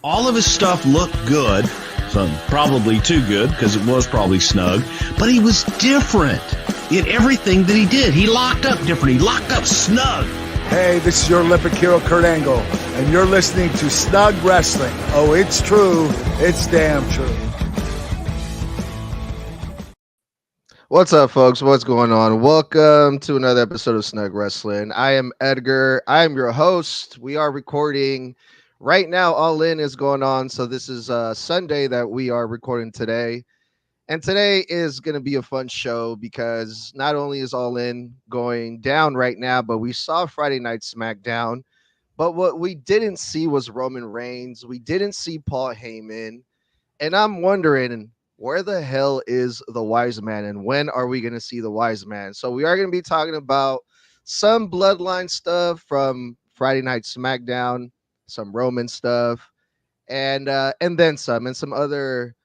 All of his stuff looked good, so probably too good because it was probably snug, but he was different in everything that he did. He locked up different. He locked up snug. Hey, this is your Olympic hero, Kurt Angle, and you're listening to Snug Wrestling. Oh, it's true. It's damn true. What's up, folks? What's going on? Welcome to another episode of Snug Wrestling. I am Edgar. I am your host. We are recording right now. All In is going on. So this is Sunday that we are recording today. And today is going to be a fun show because not only is All In going down right now, but we saw Friday Night Smackdown. But what we didn't see was Roman Reigns. We didn't see Paul Heyman. And I'm wondering, where the hell is the wise man? And when are we going to see the wise man? So we are going to be talking about some bloodline stuff from Friday Night Smackdown, some Roman stuff, and then some other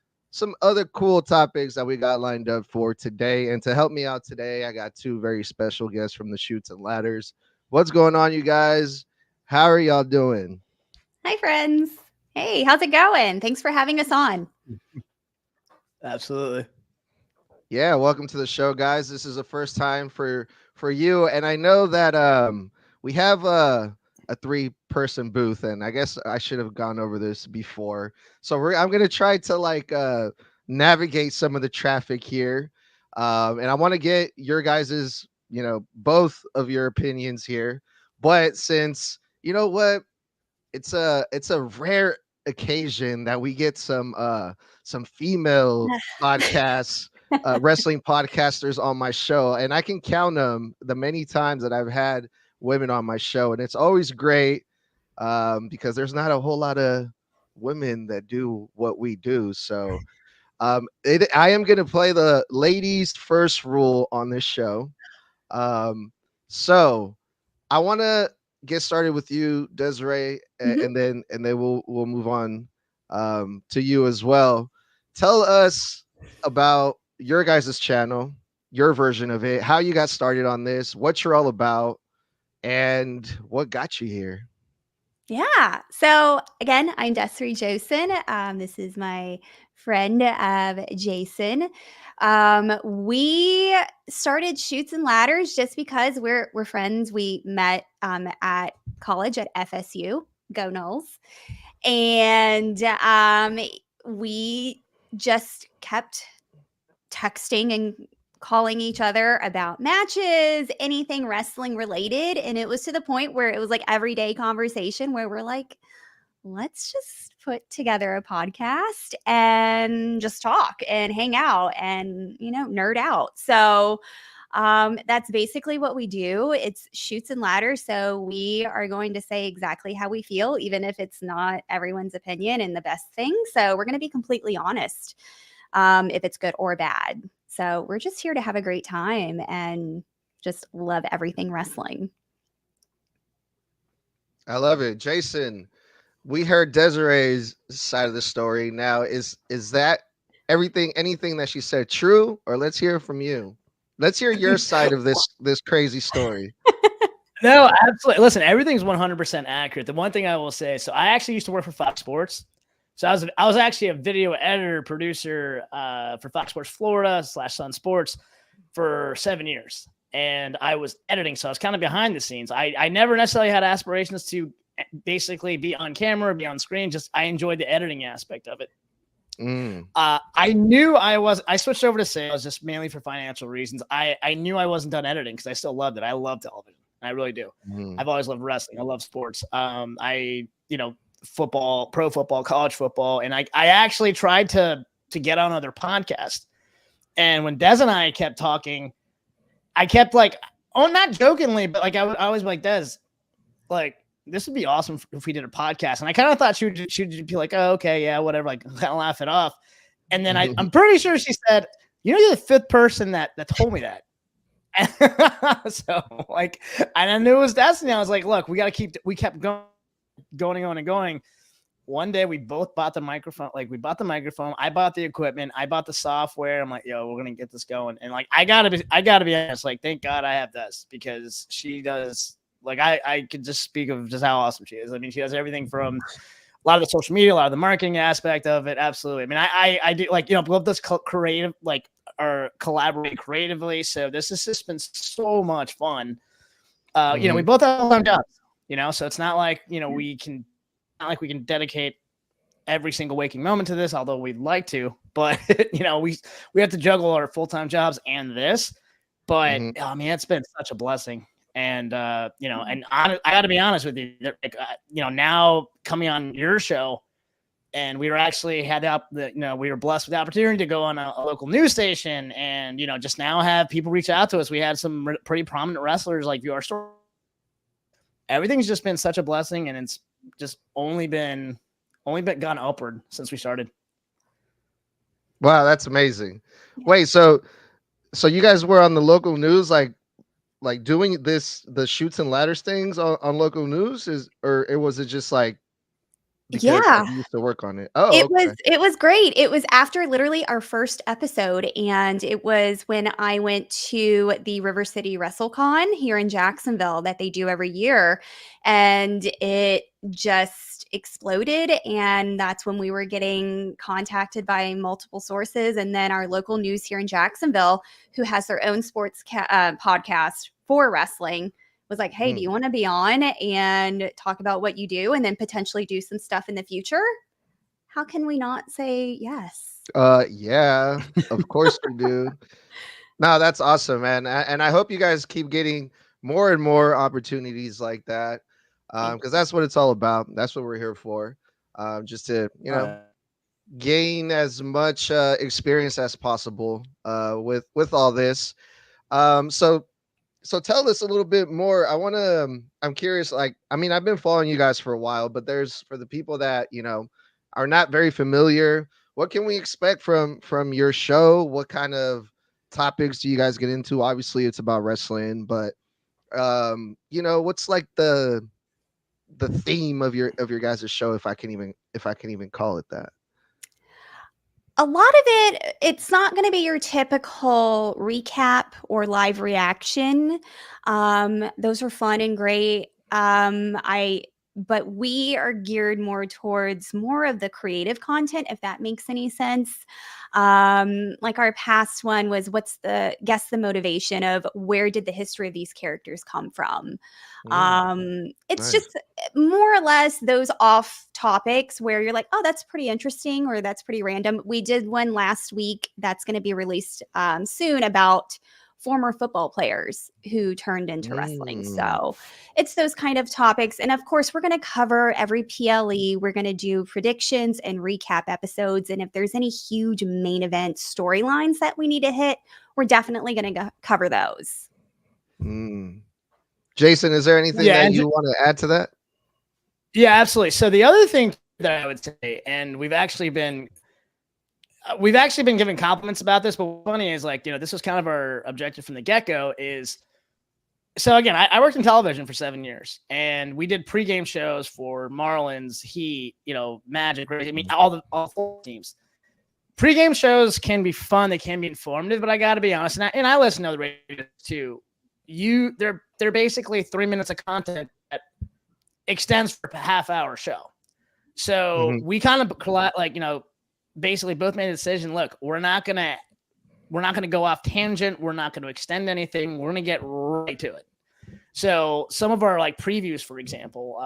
cool topics that we got lined up for today. And to help me out today, I got two very special guests from the Chutes and Ladders. What's going on, you guys? How are y'all doing? Hi, friends. Hey, how's it going? Thanks for having us on. Absolutely. Yeah, welcome to the show, guys. This is the first time for you, and I know that we have a 3-person booth, and I guess I should have gone over this before. So I'm gonna try to navigate some of the traffic here, and I want to get your guys's, both of your opinions here. But since you know what, it's a rare occasion that we get some female podcasts, wrestling podcasters on my show, and I can count them the many times that I've had women on my show, and it's always great because there's not a whole lot of women that do what we do. So I am going to play the ladies first rule on this show. So I want to get started with you, Desiree, and then we'll move on to you as well. Tell us about your guys' channel, your version of it, how you got started on this, what you're all about, and what got you here. Yeah. So again, I'm Desiree Josen. This is my friend of Jason. We started Chutes and Ladders just because we're friends. We met at college at FSU. Go Noles. And we just kept texting and calling each other about matches, anything wrestling related. And it was to the point where it was like everyday conversation where we're like, let's just put together a podcast and just talk and hang out and, nerd out. So that's basically what we do. It's Chutes and Ladders. So we are going to say exactly how we feel, even if it's not everyone's opinion and the best thing. So we're going to be completely honest if it's good or bad. So we're just here to have a great time and just love everything wrestling. I love it. Jason, we heard Desiree's side of the story. Now, is that anything that she said true, or let's hear from you? Let's hear your side of this crazy story. No, absolutely. Listen, everything's 100% accurate. The one thing I will say, so I actually used to work for Fox Sports. So I was actually a video editor, producer for Fox Sports Florida / Sun Sports for 7 years. And I was editing, so I was kind of behind the scenes. I never necessarily had aspirations to basically be on camera, be on screen. Just I enjoyed the editing aspect of it. I knew I switched over to sales just mainly for financial reasons. I knew I wasn't done editing because I still loved it. I love television. I really do. I've always loved wrestling. I love sports. Football, pro football, college football. And I actually tried to get on other podcasts. And when Des and I kept talking, I kept not jokingly, but I was like, Des, this would be awesome if we did a podcast. And I kind of thought she would be like, oh, okay, yeah, whatever, kind of laugh it off. And then I'm pretty sure she said, you're the 5th person that told me that. So and I knew it was destiny. I was like, look, we kept going. One day we both bought the microphone. We bought the microphone. I bought the equipment. I bought the software. I'm like, yo, we're going to get this going. And I gotta be honest. Thank God I have this because she does I could just speak of just how awesome she is. I mean, she does everything from lot of the social media, a lot of the marketing aspect of it. Absolutely. I mean, I do like, love this creative, like, or collaborate creatively. So this has just been so much fun. We both have full-time jobs, so it's not like, we can dedicate every single waking moment to this, although we'd like to, but we have to juggle our full-time jobs and this, but I mean, it's been such a blessing. And, and I got to be honest with you, like, now coming on your show, and we were actually we were blessed with the opportunity to go on a local news station, and, just now have people reach out to us. We had some pretty prominent wrestlers like view our story. Everything's just been such a blessing, and it's just only been gone upward since we started. Wow, that's amazing. Yeah. Wait, so you guys were on the local news, like doing the shoots and ladders things on local news, or was it just like because you used to work on it? Oh, it was great. It was after literally our first episode, and it was when I went to the River City WrestleCon here in Jacksonville that they do every year, and it just exploded. And that's when we were getting contacted by multiple sources, and then our local news here in Jacksonville, who has their own sports podcast for wrestling, was like, hey, do you want to be on and talk about what you do and then potentially do some stuff in the future? How can we not say yes? Yeah, of course we do. No, that's awesome, man. And I hope you guys keep getting more and more opportunities like that, because that's what it's all about. That's what we're here for, just to, gain as much experience as possible with all this. So tell us a little bit more. I'm curious, like, I mean, I've been following you guys for a while, but for the people that, are not very familiar, what can we expect from your show? What kind of topics do you guys get into? Obviously it's about wrestling, but what's like the theme of your guys' show, if I can even call it that? A lot of it's not going to be your typical recap or live reaction. Those are fun and great. But we are geared more towards more of the creative content, if that makes any sense. Like our past one was guess the motivation of where did the history of these characters come from? It's nice. Just more or less those off topics where you're like, oh, that's pretty interesting, or that's pretty random. We did one last week that's going to be released soon about former football players who turned into wrestling. So it's those kind of topics. And of course, we're going to cover every PLE. We're going to do predictions and recap episodes. And if there's any huge main event storylines that we need to hit, we're definitely going to cover those. Jason, is there anything that you want to add to that? Yeah, absolutely. So the other thing that I would say, and we've actually been giving compliments about this, but what's funny is, like, this was kind of our objective from the get-go is, so again, I worked in television for 7 years, and we did pregame shows for Marlins, Heat, Magic, I mean, all 4 teams. Pregame shows can be fun. They can be informative, but I got to be honest, and I listen to the radio too. They're basically 3 minutes of content that extends for a half-hour show. So we kind of basically both made a decision. Look, we're not gonna go off tangent. We're not gonna extend anything. We're gonna get right to it. So some of our previews, for example,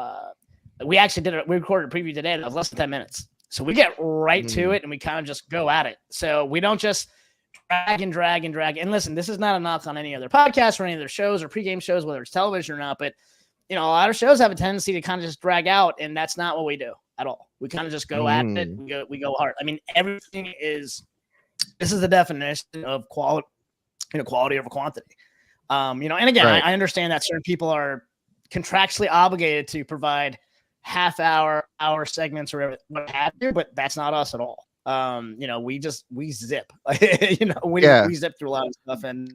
we recorded a preview today that was less than 10 minutes. So we get right to it, and we kind of just go at it. So we don't just drag and drag and drag. And listen, this is not a knock on any other podcast or any other shows or pregame shows, whether it's television or not. But a lot of shows have a tendency to kind of just drag out, and that's not what we do at all. We kind of just go at it. We go hard. I mean, everything this is the definition of quality, quality over quantity. And again, right. I understand that certain people are contractually obligated to provide half-hour segments or what have you, but that's not us at all. We zip. We zip through a lot of stuff. And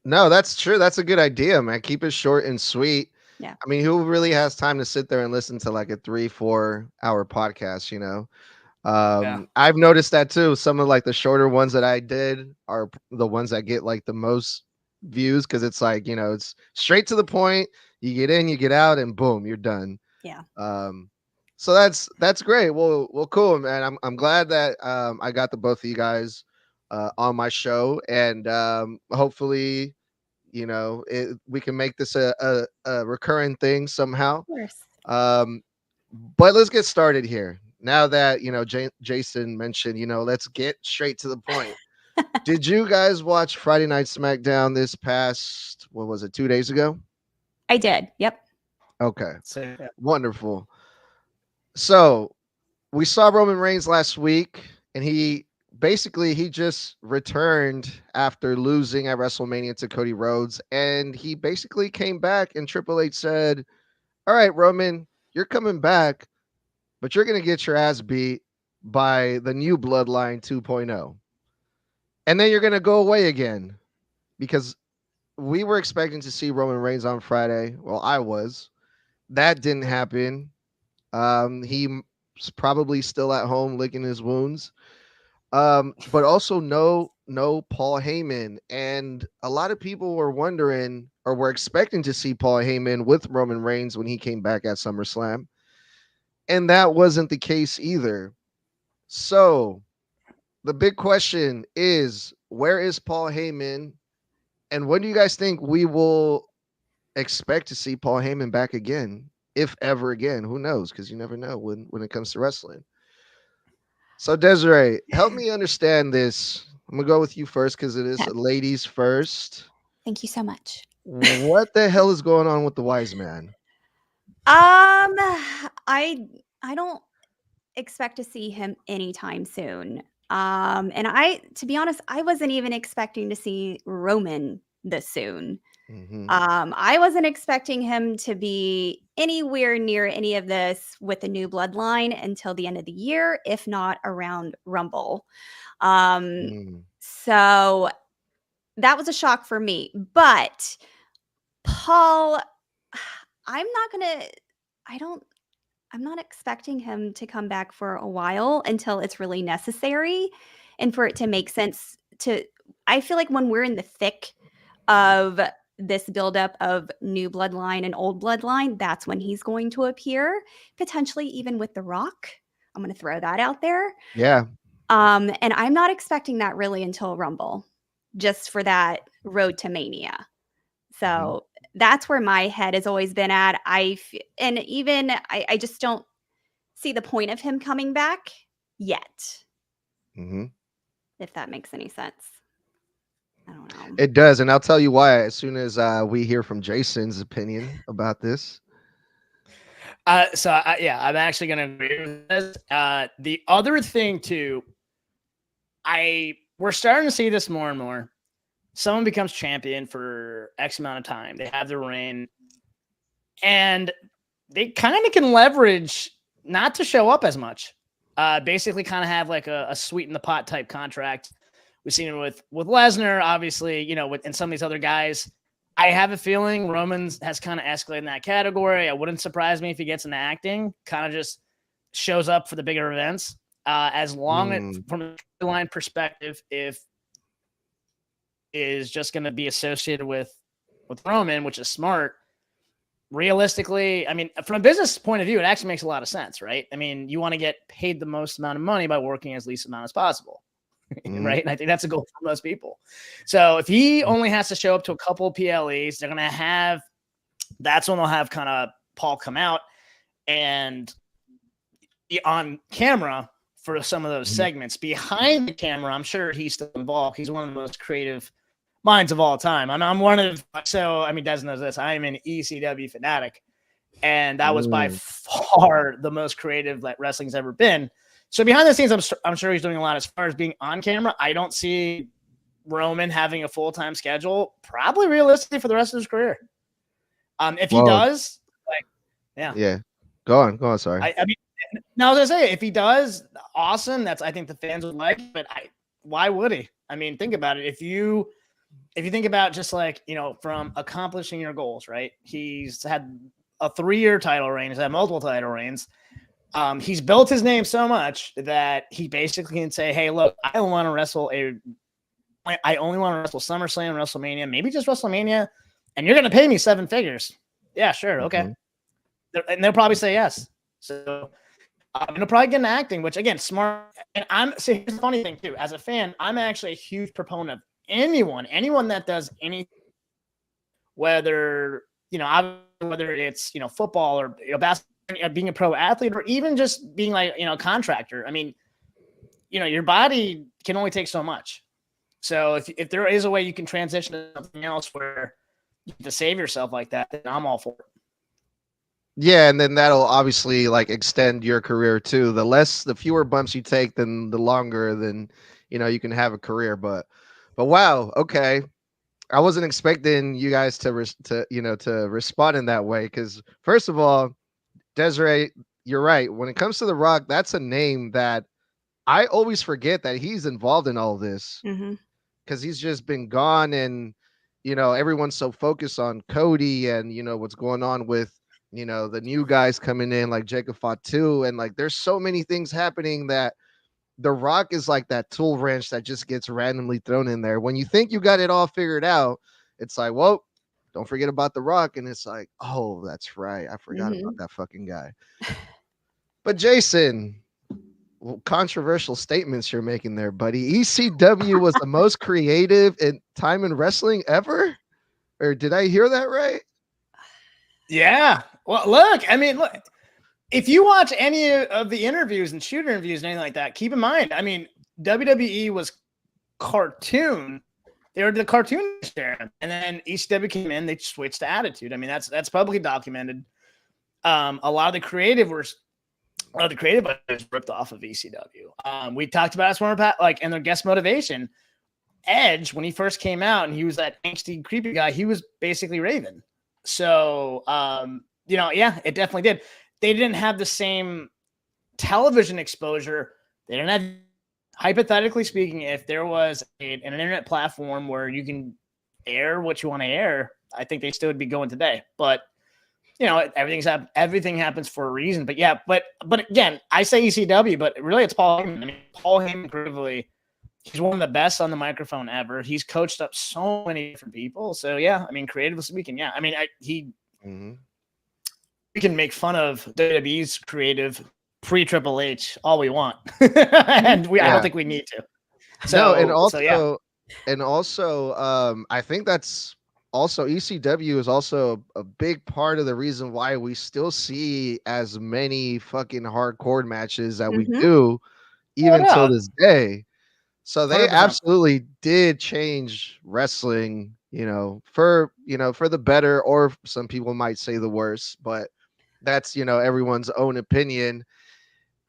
no, that's true. That's a good idea, man. Keep it short and sweet. Yeah. I mean, who really has time to sit there and listen to like a 3-4 hour podcast, I've noticed that too. Some of the shorter ones that I did are the ones that get the most views, because it's it's straight to the point. You get in, you get out, and boom, you're done. Yeah. So that's great. Well, cool, man. I'm glad that I got the both of you guys on my show, and hopefully, we can make this a recurring thing somehow. Of course. Um, but let's get started here. Now that Jason mentioned, let's get straight to the point. Did you guys watch Friday Night Smackdown this past, what was it, 2 days ago? I did. Yep. Okay, So yeah. wonderful. So we saw Roman Reigns last week, and he just returned after losing at WrestleMania to Cody Rhodes, and he basically came back, and Triple H said, "All right, Roman, you're coming back, but you're gonna get your ass beat by the new Bloodline 2.0, and then you're gonna go away again." Because we were expecting to see Roman Reigns on Friday. Well, I was. That didn't happen. He's probably still at home licking his wounds. But also no Paul Heyman. And a lot of people were wondering or were expecting to see Paul Heyman with Roman Reigns when he came back at SummerSlam. And that wasn't the case either. So the big question is, where is Paul Heyman? And when do you guys think we will expect to see Paul Heyman back again? If ever again, who knows? Because you never know when it comes to wrestling. So Desiree, help me understand this. I'm gonna go with you first because it is Okay. ladies first. Thank you so much. What the hell is going on with the wise man? I don't expect to see him anytime soon. And to be honest, I wasn't even expecting to see Roman this soon. Mm-hmm. I wasn't expecting him to be anywhere near any of this with the new bloodline until the end of the year, if not around Rumble. So that was a shock for me. But Paul, I'm not expecting him to come back for a while until it's really necessary and for it to make sense I feel like when we're in the thick of this buildup of new bloodline and old bloodline, that's when he's going to appear, potentially even with The Rock. I'm going to throw that out there. Yeah. And I'm not expecting that really until Rumble, just for that road to Mania. So that's where my head has always been at. I just don't see the point of him coming back yet. Mm-hmm. If that makes any sense. I don't know. It does, and I'll tell you why as soon as we hear from Jason's opinion about this. I'm actually going to agree with this. The other thing too, we're starting to see this more and more. Someone becomes champion for X amount of time. They have their reign, and they kind of can leverage not to show up as much. Basically, kind of have like a sweeten the pot type contract. We've seen it with Lesnar, obviously, and some of these other guys. I have a feeling Roman's has kind of escalated in that category. It wouldn't surprise me if he gets into acting, kind of just shows up for the bigger events. As long as, from a line perspective, if is just going to be associated with Roman, which is smart. Realistically, I mean, from a business point of view, it actually makes a lot of sense, right? I mean, you want to get paid the most amount of money by working as least amount as possible, right? And I think that's a goal for most people. So if he only has to show up to a couple of PLEs, they're going to have, that's when they'll have kind of Paul come out and be on camera for some of those segments. Behind the camera, I'm sure he's still involved. He's one of the most creative minds of all time. I'm one of, Des knows this. I am an ECW fanatic, and that was by far the most creative that wrestling's ever been. So behind the scenes, I'm sure he's doing a lot. As far as being on camera, I don't see Roman having a full-time schedule, probably realistically for the rest of his career. If he does, go on. Sorry. I was gonna say, if he does, awesome. I think the fans would like. But why would he? I mean, think about it. If you think about just like, from accomplishing your goals, right? He's had a 3-year title reign. He's had multiple title reigns. He's built his name so much that he basically can say, hey, look, I only want to wrestle SummerSlam, WrestleMania, maybe just WrestleMania, and you're going to pay me 7 figures. Yeah, sure. Okay. And they'll probably say yes. So It'll probably get into acting, which again, smart. And so here's the funny thing too. As a fan, I'm actually a huge proponent of anyone that does any, whether whether it's football or basketball, being a pro athlete, or even just being like a contractor. I mean, your body can only take so much. So if there is a way you can transition to something else where you have to save yourself like that, then I'm all for it. Yeah, and then that'll obviously like extend your career too. The fewer bumps you take, then the longer then you can have a career. But wow, okay. I wasn't expecting you guys to respond in that way, because first of all, Desiree, you're right. When it comes to The Rock, that's a name that I always forget that he's involved in all of this, because he's just been gone, and everyone's so focused on Cody and what's going on with the new guys coming in like Jacob Fatu, and like there's so many things happening that The Rock is like that tool wrench that just gets randomly thrown in there. When you think you got it all figured out, it's like, well, don't forget about The Rock. And it's like, oh, that's right. I forgot about that fucking guy. But Jason, controversial statements you're making there, buddy. ECW was the most creative time in wrestling ever? Or did I hear that right? Yeah. Well, look, if you watch any of the interviews and shoot interviews and anything like that, keep in mind, WWE was cartoon. They were the cartoon there, and then ECW came in. They switched to Attitude. That's publicly documented. A lot of the creative was ripped off of ECW. We talked about it and their guest motivation. Edge, when he first came out, and he was that angsty, creepy guy, he was basically Raven. So, yeah, it definitely did. They didn't have the same television exposure. They didn't have, hypothetically speaking, if there was an internet platform where you can air what you want to air, I think they still would be going today. But, everything happens for a reason. But yeah, but again, I say ECW, but really it's Paul Heyman. Paul Heyman, creatively, he's one of the best on the microphone ever. He's coached up so many different people. So yeah, creatively speaking, yeah. We can make fun of WWE's creative pre-Triple H all we want, and I don't think we need to. So, and also, I think that's also ECW is also a big part of the reason why we still see as many fucking hardcore matches that we do, even till this day. So they 100%. absolutely did change wrestling, for the better, or some people might say the worse, but that's everyone's own opinion.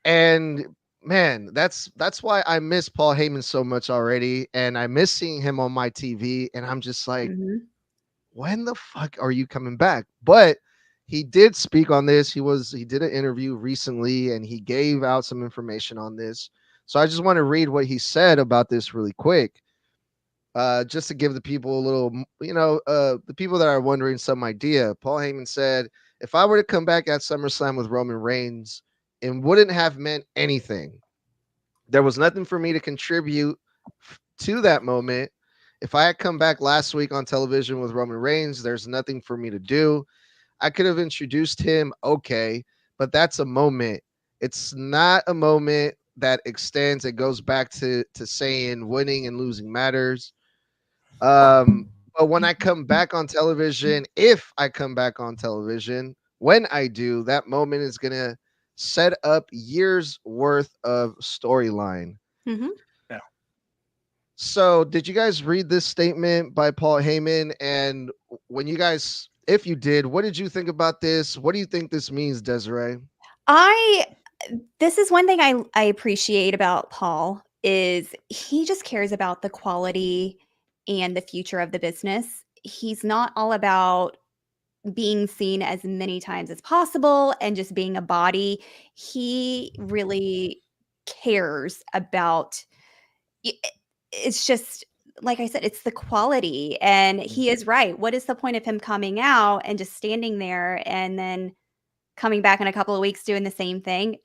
And man, that's why I miss Paul Heyman so much already, and I miss seeing him on my TV, and I'm just like, when the fuck are you coming back? But he did speak on this. He did an interview recently, and he gave out some information on this. So I just want to read what he said about this really quick, just to give the people a little, the people that are wondering some idea. Paul Heyman said, if I were to come back at SummerSlam with Roman Reigns, it wouldn't have meant anything. There was nothing for me to contribute to that moment. If I had come back last week on television with Roman Reigns, there's nothing for me to do. I could have introduced him, okay, but that's a moment. It's not a moment that extends. It goes back to saying winning and losing matters. But when I come back on television, if I come back on television, when I do, that moment is going to set up years worth of storyline. Mm-hmm. Yeah. So did you guys read this statement by Paul Heyman? And when you guys, if you did, what did you think about this? What do you think this means, Desiree? This is one thing I appreciate about Paul is he just cares about the quality and the future of the business. He's not all about being seen as many times as possible and just being a body. He really cares about it's just like I said, it's the quality. And he is right. What is the point of him coming out and just standing there and then coming back in a couple of weeks doing the same thing?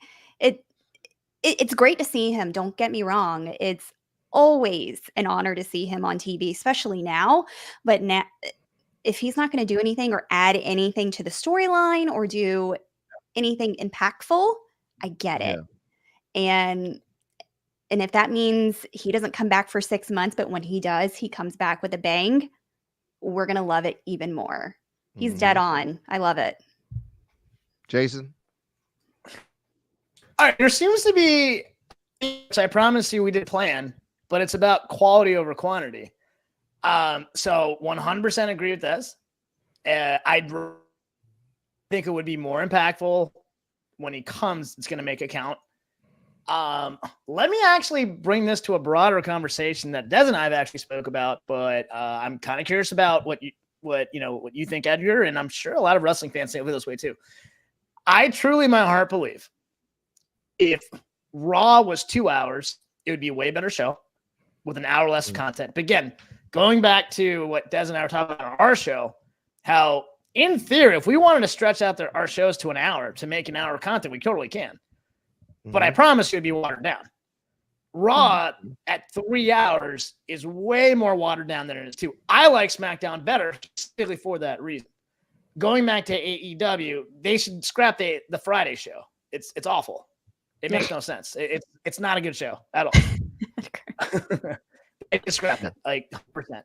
It's great to see him. Don't get me wrong. It's always an honor to see him on TV, especially now. But now, if he's not going to do anything or add anything to the storyline or do anything impactful, I get Yeah. it. And if that means he doesn't come back for 6 months, but when he does, he comes back with a bang, we're going to love it even more. He's dead on. I love it. Jason? All right, there seems to be, which I promise you we did plan, but it's about quality over quantity. So 100% agree with this. I think it would be more impactful when he comes. It's going to make it count. Let me actually bring this to a broader conversation that Des and I have actually spoke about, but I'm kind of curious about what you think, Edgar, and I'm sure a lot of wrestling fans feel this way too. I truly, in my heart, believe if Raw was 2 hours, it would be a way better show with an hour less of content. But again, going back to what Des and I were talking about on our show, how in theory, if we wanted to stretch out our shows to an hour to make an hour of content, we totally can. But I promise you it'd be watered down. Raw at 3 hours is way more watered down than it is 2. I like SmackDown better specifically for that reason. Going back to AEW, they should scrap the Friday show. It's awful. It makes no sense. It's not a good show at all. They scrap it like 100%.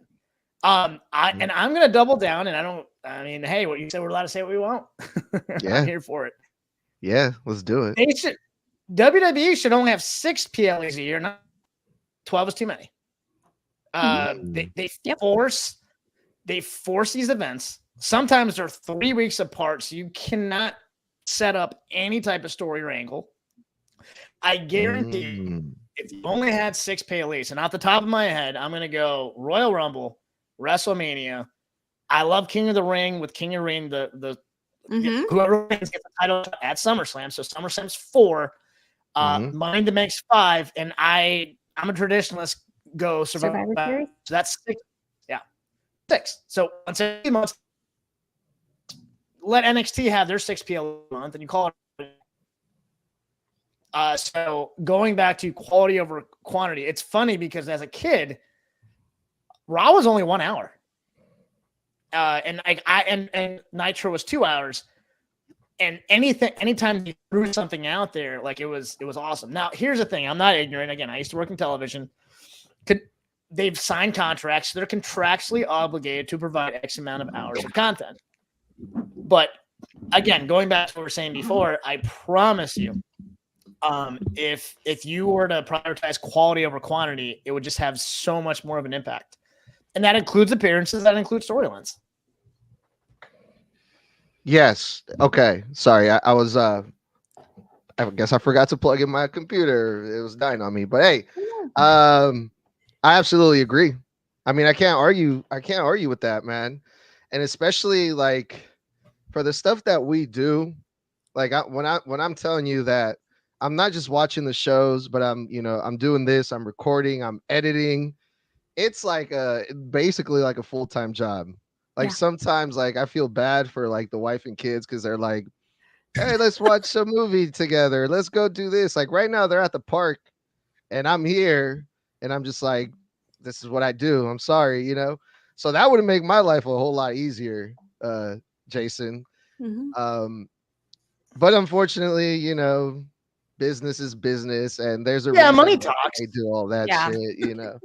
And I'm gonna double down, and hey, what you said, we're allowed to say what we want. Yeah. I'm here for it. Yeah, let's do it. WWE should only have 6 PLEs a year. Not 12 is too many. They force these events. Sometimes they're 3 weeks apart, so you cannot set up any type of story or angle. I guarantee if you only had 6 PLEs, and off the top of my head, I'm going to go Royal Rumble, WrestleMania. I love King of the Ring with King of the Ring, whoever wins gets the title at SummerSlam. So SummerSlam's 4. Mine to makes 5, and I'm a traditionalist. Go Survivor Series. So that's 6. Yeah, 6. So once every month, let NXT have their 6 PL a month, and you call it. So going back to quality over quantity, it's funny because as a kid, Raw was only 1 hour, and Nitro was 2 hours. And anytime you threw something out there, like it was awesome. Now, here's the thing. I'm not ignorant. Again, I used to work in television. They've signed contracts. They're contractually obligated to provide X amount of hours of content. But again, going back to what we were saying before, I promise you, if you were to prioritize quality over quantity, it would just have so much more of an impact. And that includes appearances. That includes storylines. Yes. Okay. Sorry. I was I guess I forgot to plug in my computer. It was dying on me. But hey, I absolutely agree. I mean, I can't argue with that, man. And especially like for the stuff that we do, like when I'm telling you that I'm not just watching the shows, but I'm doing this, I'm recording, I'm editing. It's like basically like a full-time job. Like sometimes like I feel bad for like the wife and kids because they're like, hey, let's watch a movie together. Let's go do this. Like right now they're at the park and I'm here and I'm just like, this is what I do. I'm sorry, So that would make my life a whole lot easier, Jason. But unfortunately, business is business and there's a reason money talks. They do all that shit,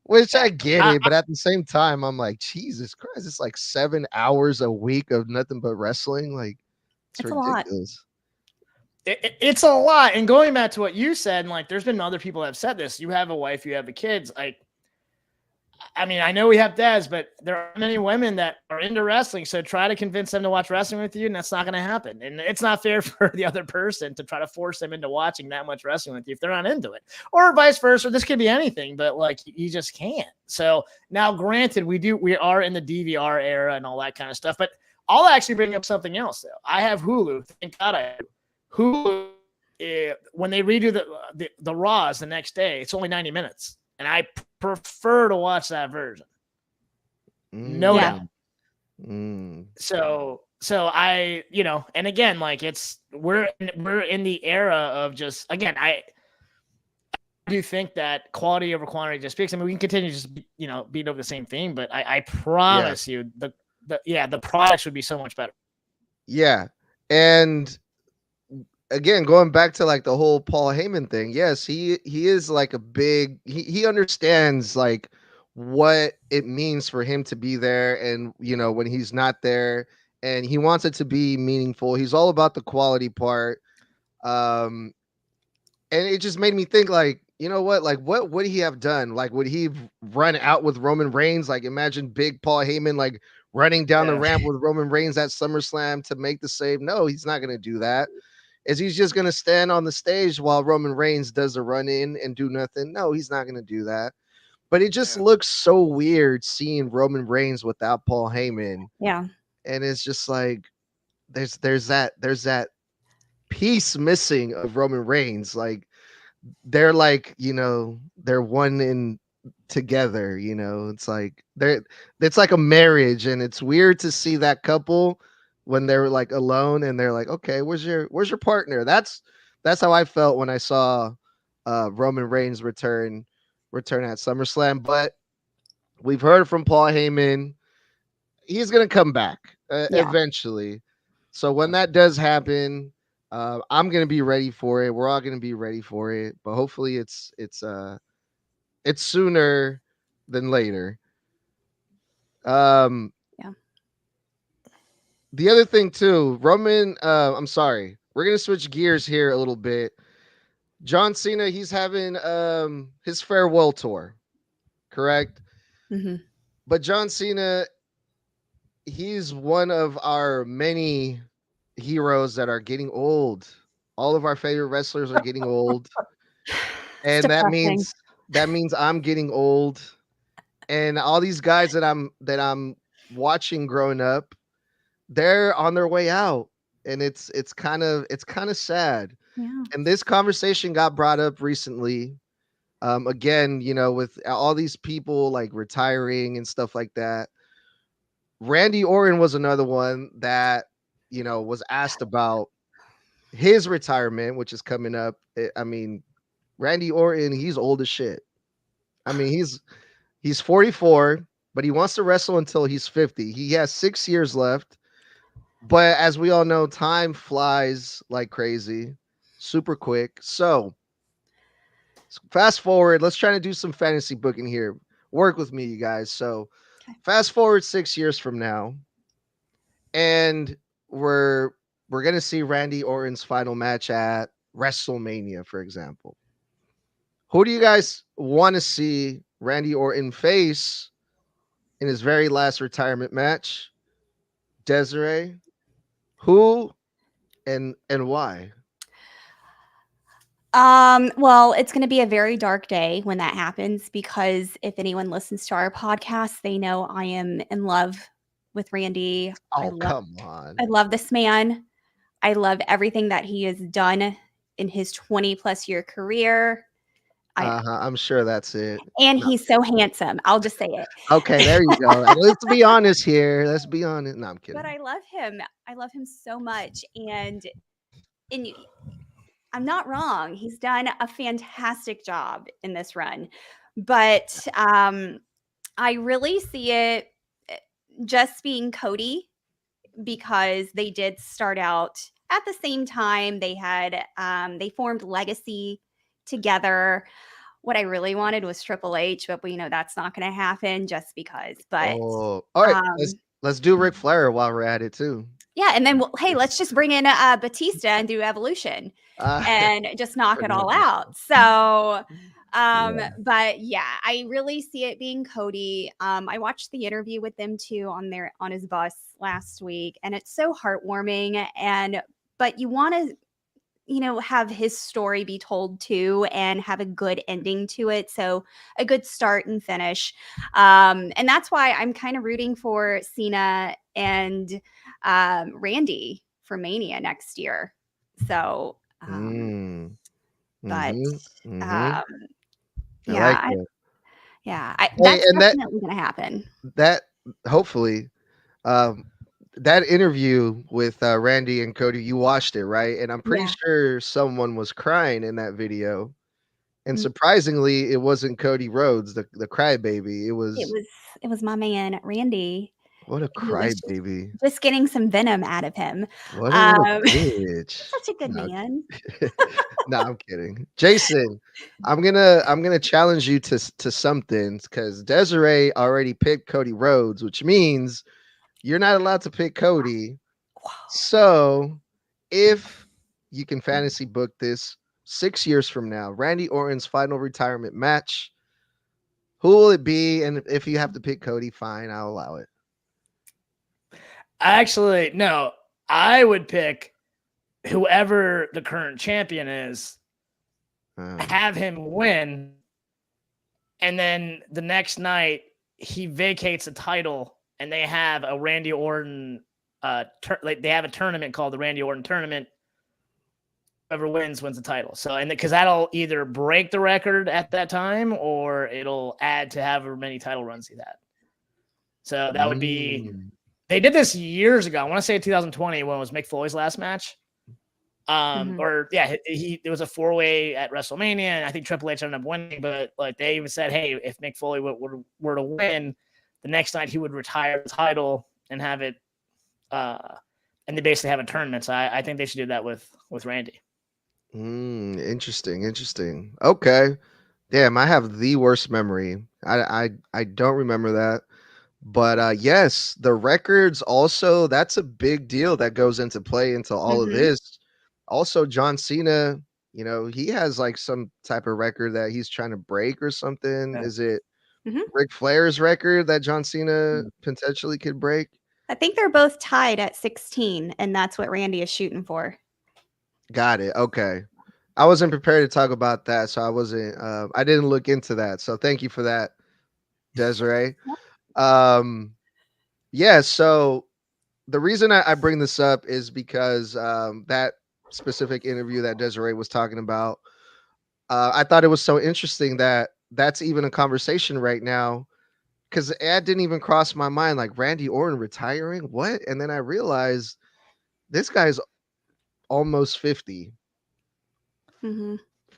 Which I get it, but at the same time, I'm like, Jesus Christ, it's like 7 hours a week of nothing but wrestling. Like, it's ridiculous. It's a lot. And going back to what you said, and like, there's been other people that have said this. You have a wife, you have the kids. I mean, I know we have Des, but there are many women that are into wrestling. So try to convince them to watch wrestling with you, and that's not going to happen. And it's not fair for the other person to try to force them into watching that much wrestling with you if they're not into it, or vice versa. This could be anything, but like you just can't. So now, granted, we are in the DVR era and all that kind of stuff. But I'll actually bring up something else. Though I have Hulu. Thank God I have Hulu. When they redo the Raws the next day, it's only 90 minutes. And I prefer to watch that version. No doubt. So I, and again, like we're in the era of just, again, I do think that quality over quantity just speaks. I mean, we can continue to just, beat over the same thing, but I promise you the product should be so much better. Yeah. And again, going back to like the whole Paul Heyman thing, yes, he is like a big he understands like what it means for him to be there, and when he's not there, and he wants it to be meaningful. He's all about the quality part. Um and it just made me think, like, what, like, what would he have done? Like, would he run out with Roman Reigns? Like, imagine big Paul Heyman like running down the Yeah. ramp with Roman Reigns at SummerSlam to make the save. No, he's not going to do that. Is he's just going to stand on the stage while Roman Reigns does a run in and do nothing? No, he's not going to do that. But it just Yeah. looks so weird seeing Roman Reigns without Paul Heyman. Yeah. And it's just like there's that piece missing of Roman Reigns. Like, they're like, they're one in together. It's like a marriage, and it's weird to see that couple when they're like alone and they're like, okay, where's your partner? That's how I felt when I saw Roman Reigns return at SummerSlam. But we've heard from Paul Heyman, he's gonna come back Yeah. eventually. So when that does happen, I'm gonna be ready for it. We're all gonna be ready for it, but hopefully it's sooner than later. Um, Yeah. the other thing too, Roman. I'm sorry, we're gonna switch gears here a little bit. John Cena, he's having his farewell tour, correct? Hmm. But John Cena, he's one of our many heroes that are getting old. All of our favorite wrestlers are getting old, It's and that depressing. means I'm getting old. And all these guys that I'm watching growing up, they're on their way out, and it's kind of sad. Yeah. And this conversation got brought up recently. Again, with all these people like retiring and stuff like that. Randy Orton was another one that was asked about his retirement, which is coming up. I mean, Randy Orton, he's old as shit. I mean, he's 44, but he wants to wrestle until he's 50. He has 6 years left. But as we all know, time flies like crazy, super quick. So fast forward, let's try to do some fantasy booking here. Work with me, you guys. So Okay. fast forward 6 years from now, and we're gonna see Randy Orton's final match at WrestleMania, for example. Who do you guys want to see Randy Orton face in his very last retirement match? Desiree, who and why? Well, it's going to be a very dark day when that happens because if anyone listens to our podcast, they know I am in love with Randy. Oh, come on. I love this man. I love everything that he has done in his 20 plus year career. I'm sure that's it. And No. he's so handsome. I'll just say it. Okay, there you go. And let's be honest here. Let's be honest. No, I'm kidding. But I love him. I love him so much. And I'm not wrong. He's done a fantastic job in this run. But I really see it just being Cody because they did start out at the same time. They formed Legacy together. What I really wanted was Triple H, but we know that's not going to happen just because. But Oh, all right. um, Let's do Ric Flair while we're at it too. yeah, and then hey, let's just bring in Batista and do Evolution Uh, and just knock it pretty all much. out. So, Yeah. but yeah, I really see it being Cody. I watched the interview with them too on his bus last week, and it's so heartwarming. But you want to have his story be told too and have a good ending to it. So a good start and finish. And that's why I'm kind of rooting for Cena and Randy for Mania next year. So, Mm. but Mhm. um, I like yeah, that. Hey, that's and definitely going to happen. that hopefully, um, that interview with Randy and Cody, you watched it, right? And I'm pretty Yeah. sure someone was crying in that video. And Mm. surprisingly, it wasn't Cody Rhodes, the crybaby. It It was was my man Randy. What a He was crybaby. just getting some venom out of him. What a little Um, bitch. Such a good No, man. no, I'm kidding. Jason, I'm gonna challenge you to something because Desiree already picked Cody Rhodes, which means you're not allowed to pick Cody. So if you can fantasy book this 6 years from now, Randy Orton's final retirement match, who will it be? And if you have to pick Cody, fine, I'll allow it. Actually, no, I would pick whoever the current champion is, have him win, and then the next night he vacates the title, and they have a Randy Orton, they have a tournament called the Randy Orton Tournament. Whoever wins the title. So, and because that'll either break the record at that time or it'll add to however many title runs he's had. So that would be. They did this years ago. I want to say 2020 when it was Mick Foley's last match. Or yeah, it was a 4-way at WrestleMania, and I think Triple H ended up winning. But like they even said, hey, if Mick Foley were to win, the next night he would retire the title and have it. And they basically have a tournament. So I think they should do that with Randy. Interesting. Okay. Damn, I have the worst memory. I don't remember that. But yes, the records also, that's a big deal that goes into play into all of this. Also, John Cena, he has like some type of record that he's trying to break or something. Yeah. Is it Ric Flair's record that John Cena potentially could break? I think they're both tied at 16, and that's what Randy is shooting for. Got it. Okay. I wasn't prepared to talk about that, so I didn't look into that. So thank you for that, Desiree. Yeah, so the reason I bring this up is because that specific interview that Desiree was talking about, I thought it was so interesting that that's even a conversation right now, because that didn't even cross my mind, like Randy Orton retiring, what? And then I realized this guy's almost 50.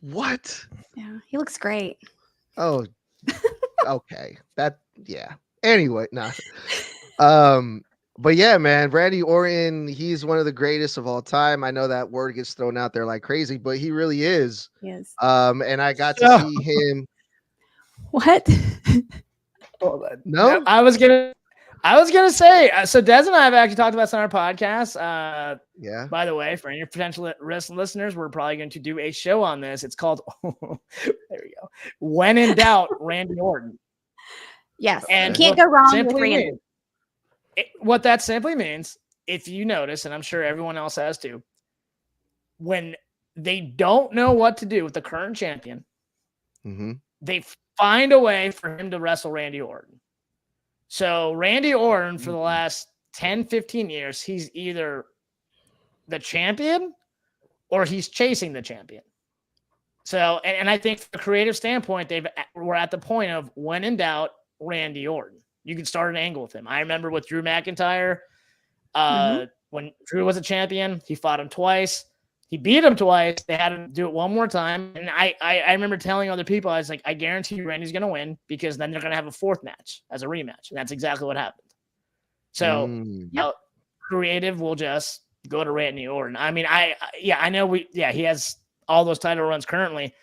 What? Yeah, he looks great. Oh, okay. Yeah. Anyway, but yeah, man, Randy Orton, he's one of the greatest of all time. I know that word gets thrown out there like crazy, but he really is. Yes. And I got to see him. What? No, I was gonna say. So Des and I have actually talked about this on our podcast. Yeah. By the way, for any potential listeners, we're probably going to do a show on this. It's called. There we go. When in doubt, Randy Orton. Yes, and you can't go wrong with Randy. What that simply means, if you notice, and I'm sure everyone else has too, when they don't know what to do with the current champion, they find a way for him to wrestle Randy Orton. So Randy Orton, for the last 10, 15 years, he's either the champion or he's chasing the champion. So, and I think from a creative standpoint, we're at the point of when in doubt, Randy Orton. You can start an angle with him. I remember with Drew McIntyre, when Drew was a champion, he fought him twice. He beat him twice. They had him do it one more time. And I remember telling other people, I was like, I guarantee you Randy's going to win, because then they're going to have a fourth match as a rematch. And that's exactly what happened. So creative will just go to Randy Orton. I mean, I know he has all those title runs currently.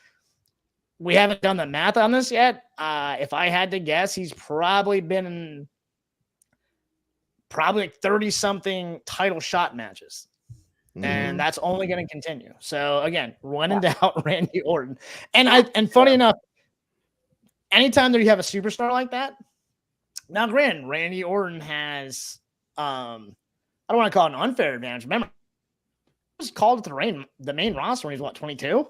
We haven't done the math on this yet. If I had to guess, he's probably been in 30-something title shot matches. And that's only going to continue. So, again, when in doubt, Randy Orton. And funny enough, anytime that you have a superstar like that, now, granted, Randy Orton has, I don't want to call it an unfair advantage. Remember, he was called to the main roster when he was, 22?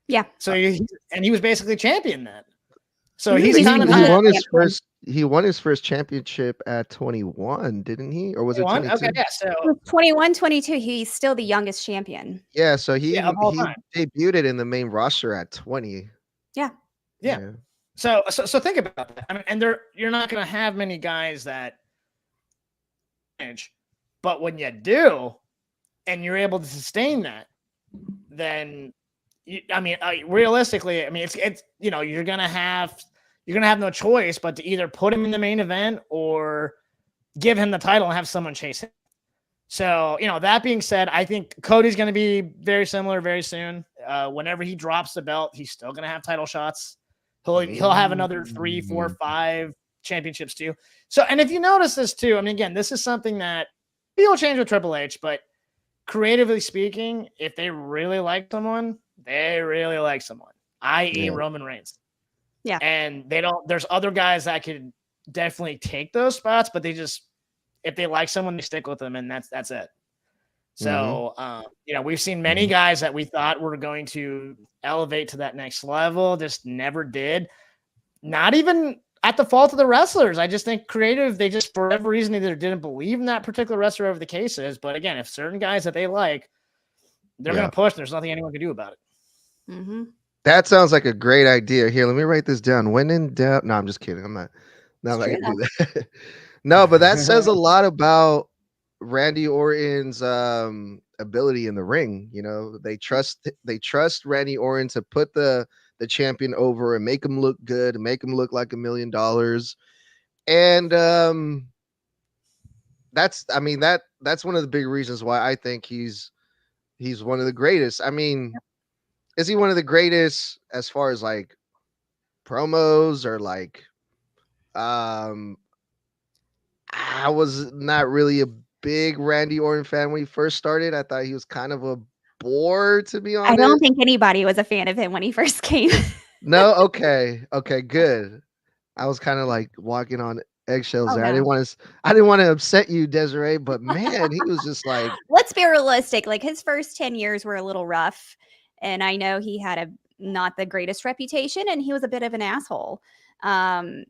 Yeah. So he was basically champion then. So he won his first championship at 21, didn't he? Or was it 22? Okay, yeah. So 21, 22, he's still the youngest champion. Yeah, so he debuted in the main roster at 20. Yeah. So think about that. I mean, and you're not going to have many guys that manage, but when you do, and you're able to sustain that, then realistically, it's you're gonna have no choice but to either put him in the main event or give him the title and have someone chase him. So, that being said, I think Cody's going to be very similar very soon. Whenever he drops the belt, he's still going to have title shots. He'll have another 3, 4, 5 championships too. So, and if you notice this too, I mean, again, this is something that will change with Triple H, but creatively speaking, if they really like someone, they really like someone, i.e. Roman Reigns. Yeah. And there's other guys that could definitely take those spots, but if they like someone, they stick with them, and that's it. So, we've seen many guys that we thought were going to elevate to that next level, just never did. Not even at the fault of the wrestlers. I just think creative, they just, for whatever reason, either didn't believe in that particular wrestler, whatever the case is. But again, if certain guys that they like, they're going to push, and there's nothing anyone can do about it. Mm-hmm. That sounds like a great idea. Here, let me write this down. When in doubt. No, I'm just kidding. I'm not going to do that. No, but that says a lot about Randy Orton's ability in the ring. They trust Randy Orton to put the champion over and make him look good, and make him look like $1 million. And that's one of the big reasons why I think he's one of the greatest. I mean, is he one of the greatest as far as like promos or like I was not really a big Randy Orton fan when he first started. I thought he was kind of a bore, to be honest. I don't think anybody was a fan of him when he first came. No? Okay, good. I was kind of like walking on eggshells there. No. I didn't want to upset you, Desiree, but man, he was just like, let's be realistic. Like, his first 10 years were a little rough, and I know he had not the greatest reputation, and he was a bit of an asshole. And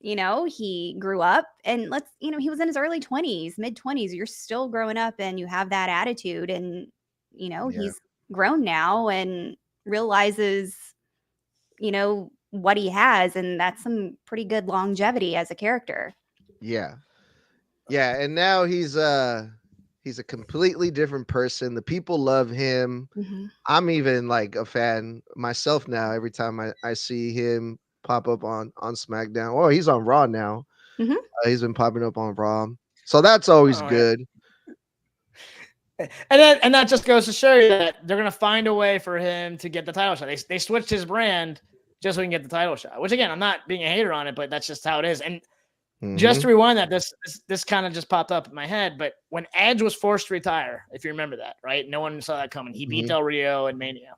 he grew up, and he was in his early 20s, mid 20s. You're still growing up, and you have that attitude, and he's grown now and realizes what he has, and that's some pretty good longevity as a character. Yeah, and now he's a completely different person. The people love him. I'm even like a fan myself now. Every time I see him pop up on SmackDown. Oh, he's on Raw now. He's been popping up on Raw, so that's always good. And that just goes to show you that they're gonna find a way for him to get the title shot. They switched his brand just so he can get the title shot. Which, again, I'm not being a hater on it, but that's just how it is. And just to rewind that, this kind of just popped up in my head. But when Edge was forced to retire, if you remember that, right? No one saw that coming. He beat Del Rio and Mania.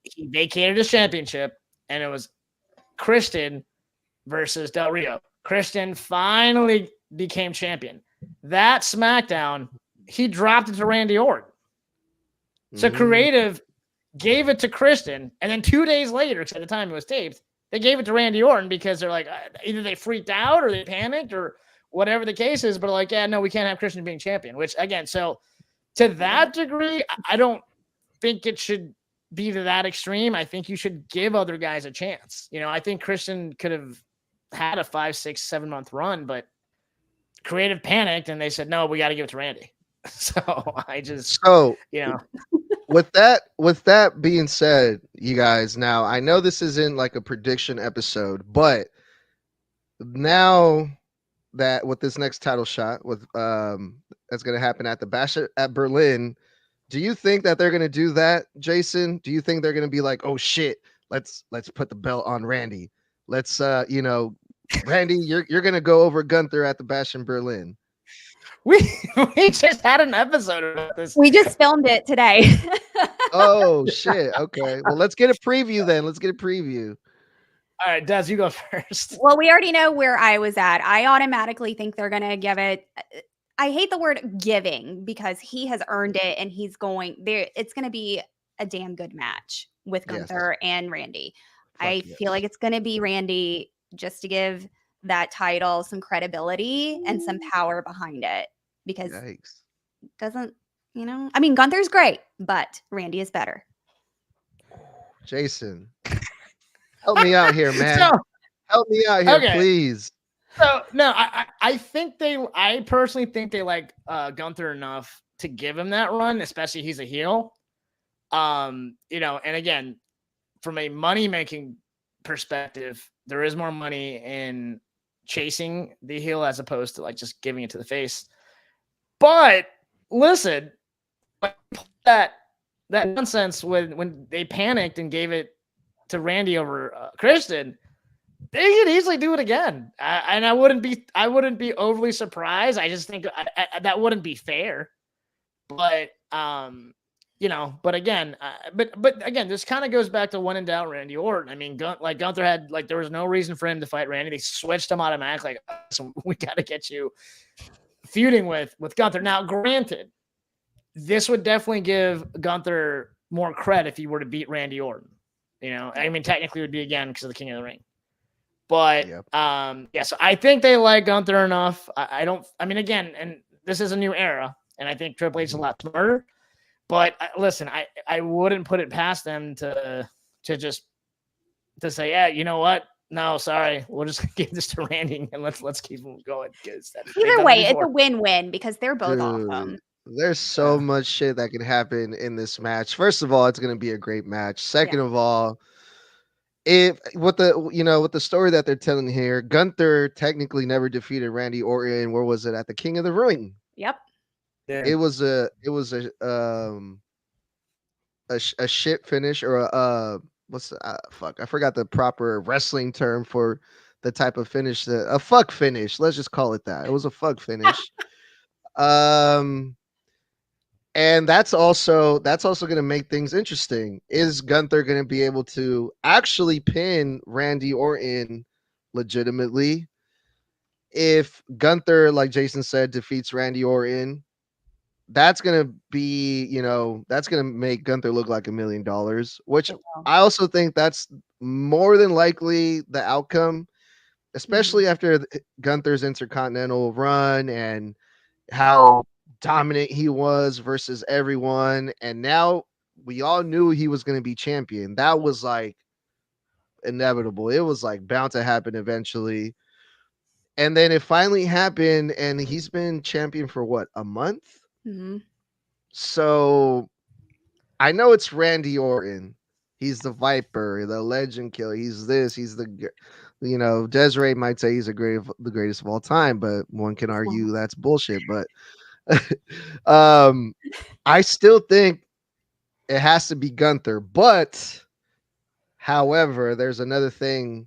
He vacated his championship, and it was Christian versus Del Rio. Christian finally became champion. That SmackDown, he dropped it to Randy Orton. So creative gave it to Christian, and then 2 days later, because at the time it was taped, they gave it to Randy Orton because they're like, either they freaked out or they panicked or whatever the case is, but like, yeah, no, we can't have Christian being champion, which, again, so to that degree, I don't think it should be to that extreme. I think you should give other guys a chance. I think Christian could have had a 5, 6, 7 month run, but creative panicked and they said, no, we got to give it to Randy. So I just, with that being said, you guys, now I know this isn't like a prediction episode, but now that with this next title shot that's going to happen at the Bash at Berlin, do you think that they're going to do that, Jason? Do you think they're going to be like, oh shit, let's put the belt on Randy. Let's Randy, you're going to go over Gunther at the Bash in Berlin. We just had an episode about this. We just filmed it today. Oh shit. Okay. Well, let's get a preview then. All right, Des, you go first. Well, we already know where I was at. I automatically think they're going to give it. I hate the word giving because he has earned it, and he's going there. It's going to be a damn good match with Gunther and Randy. I feel like it's going to be Randy just to give that title some credibility and some power behind it, because doesn't, I mean, Gunther's great, but Randy is better. Jason, help me out here, man. Help me out here, please. So no, I personally think they like Gunther enough to give him that run, especially he's a heel. And again, from a money making perspective, there is more money in chasing the heel as opposed to like just giving it to the face. But listen, that nonsense when they panicked and gave it to Randy over Christian, they could easily do it again, and I wouldn't be overly surprised. I just think that wouldn't be fair. But but again, this kind of goes back to when in doubt, Randy Orton. I mean, Gunther had there was no reason for him to fight Randy. They switched him automatically. Like, so we got to get you feuding with Gunther. Now, granted, this would definitely give Gunther more credit if he were to beat Randy Orton. I mean, technically it would be again because of the King of the Ring. But Yep. So I think they like Gunther enough. I mean, again, and this is a new era, and I think Triple H is a lot smarter. But listen, I wouldn't put it past them to say, yeah, you know what? No, sorry, we'll just give this to Randy and let's keep him going. Either way, it's a win-win because they're both awesome. There's so much shit that can happen in this match. First of all, it's going to be a great match. Second of all, with the story that they're telling here, Gunther technically never defeated Randy Orton. Where was it? At the King of the Ring. Yep. Yeah. It was a shit finish or fuck. I forgot the proper wrestling term for the type of finish. A fuck finish. Let's just call it that. It was a fuck finish. And that's also going to make things interesting. Is Gunther going to be able to actually pin Randy Orton legitimately? If Gunther, like Jason said, defeats Randy Orton, that's going to be, that's going to make Gunther look like $1 million, which I also think that's more than likely the outcome, especially after Gunther's Intercontinental run and how dominant he was versus everyone. And now we all knew he was going to be champion. That was like inevitable. It was like bound to happen eventually. And then it finally happened, and he's been champion for what, a month? Mm-hmm. So I know it's Randy Orton. He's the Viper, the legend killer. He's this, he's the, Desiree might say he's the greatest of all time, but one can argue that's bullshit. But I still think it has to be Gunther. But however, there's another thing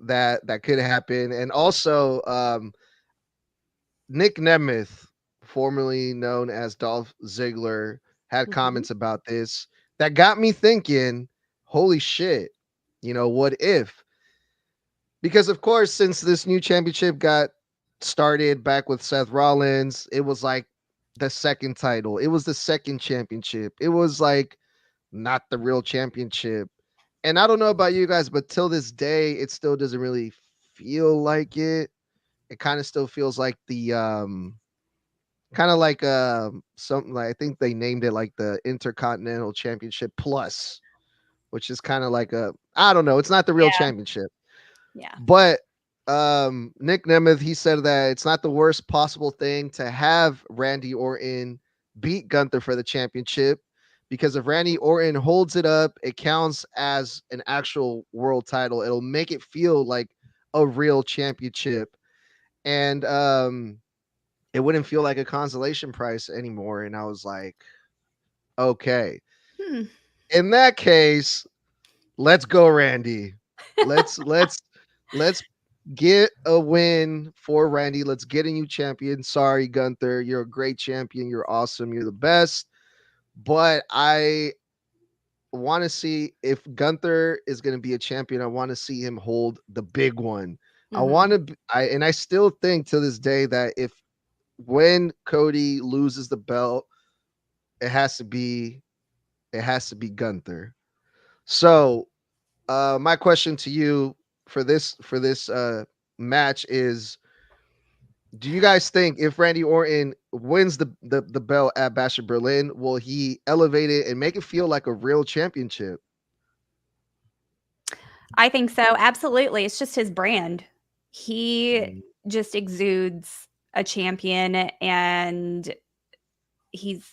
that could happen. And also Nick Nemeth, formerly known as Dolph Ziggler, had comments about this that got me thinking, holy shit, what if? Because of course, since this new championship got started back with Seth Rollins, it was like the second title. It was the second championship. It was like not the real championship. And I don't know about you guys, but till this day, it still doesn't really feel like it. It kind of still feels like the kind of like something like, I think they named it like the Intercontinental Championship Plus, which is kind of like I don't know, it's not the real championship. Yeah. But Nick Nemeth, he said that it's not the worst possible thing to have Randy Orton beat Gunther for the championship, because if Randy Orton holds it up, it counts as an actual world title. It'll make it feel like a real championship. And it wouldn't feel like a consolation prize anymore. And I was like, okay. In that case, let's go, Randy. Let's get a win for Randy. Let's get a new champion. Sorry, Gunther. You're a great champion. You're awesome. You're the best. But I want to see, if Gunther is going to be a champion, I want to see him hold the big one. I still think to this day that when Cody loses the belt, it has to be Gunther. So my question to you for this match is, do you guys think if Randy Orton wins the belt at Bash of Berlin, will he elevate it and make it feel like a real championship? I think so. Absolutely. It's just his brand. He just exudes a champion, and he's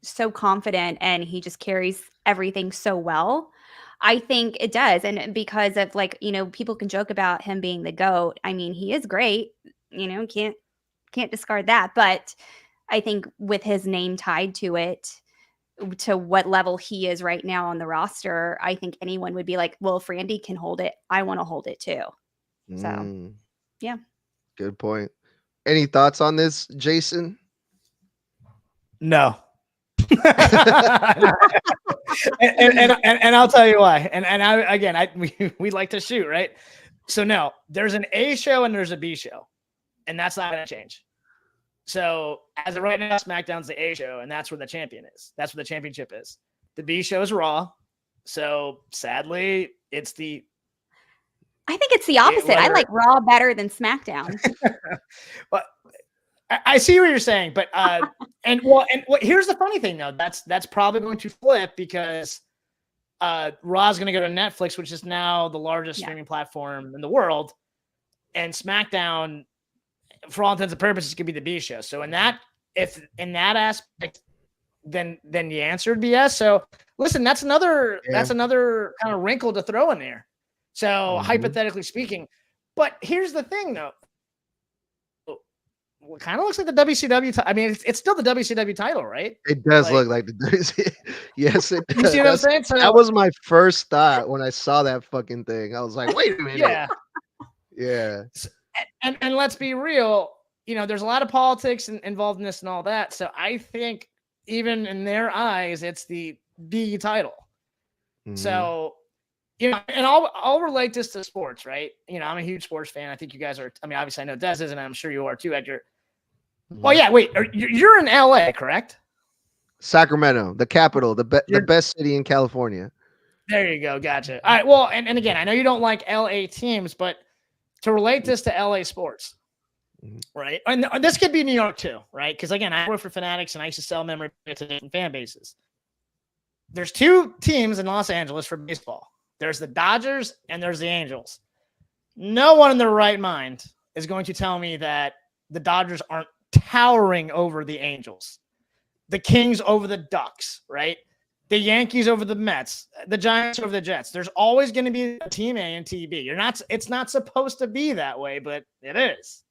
so confident, and he just carries everything so well. I think it does. And because of like, people can joke about him being the GOAT. I mean, he is great, can't discard that. But I think with his name tied to it, to what level he is right now on the roster, I think anyone would be like, well, if Randy can hold it, I want to hold it too. So, yeah. Good point. Any thoughts on this, Jason? No. and I'll tell you why. We like to shoot, right? So no, there's an A show and there's a B show, and that's not going to change. So as of right now, SmackDown's the A show, and that's where the champion is. That's where the championship is. The B show is Raw. So sadly, I think it's the opposite. I like Raw better than SmackDown. But I see what you're saying, but here's the funny thing though. That's probably going to flip because Raw is going to go to Netflix, which is now the largest streaming platform in the world, and SmackDown, for all intents and purposes, could be the B show. So in that aspect, then the answer would be yes. So listen, that's another kind of wrinkle to throw in there. So hypothetically speaking, but here's the thing though. It kind of looks like the WCW. I mean, it's still the WCW title, right? It does look like the WCW. Yes, it does. You see what I'm saying? So, that was my first thought when I saw that fucking thing. I was like, wait a minute. Yeah. And let's be real. There's a lot of politics involved in this and all that. So I think even in their eyes, it's the B title. So, and I'll relate this to sports, right? I'm a huge sports fan. I think you guys are. I mean, obviously I know Des is, and I'm sure you are too, Edgar. Well, yeah. Wait, you're in LA, correct? Sacramento, the capital, the best city in California. There you go. Gotcha. All right. Well, and again, I know you don't like LA teams, but to relate this to LA sports, right? And this could be New York too, right? Because again, I work for Fanatics and I used to sell memory to different fan bases. There's two teams in Los Angeles for baseball. There's the Dodgers and there's the Angels. No one in their right mind is going to tell me that the Dodgers aren't towering over the Angels. The Kings over the Ducks, right? The Yankees over the Mets, the Giants over the Jets. There's always going to be a team A and team B. It's not supposed to be that way, but it is.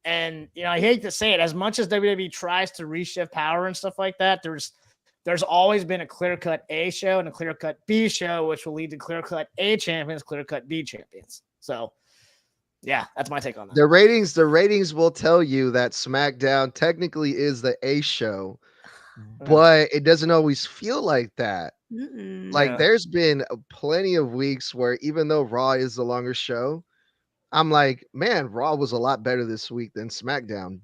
And, I hate to say it, as much as WWE tries to reshift power and stuff like that, there's always been a clear-cut A show and a clear-cut B show, which will lead to clear-cut A champions, clear-cut B champions. So, yeah, that's my take on that. The ratings will tell you that SmackDown technically is the A show, but it doesn't always feel like that. There's been plenty of weeks where even though Raw is the longer show, I'm like, man, Raw was a lot better this week than SmackDown.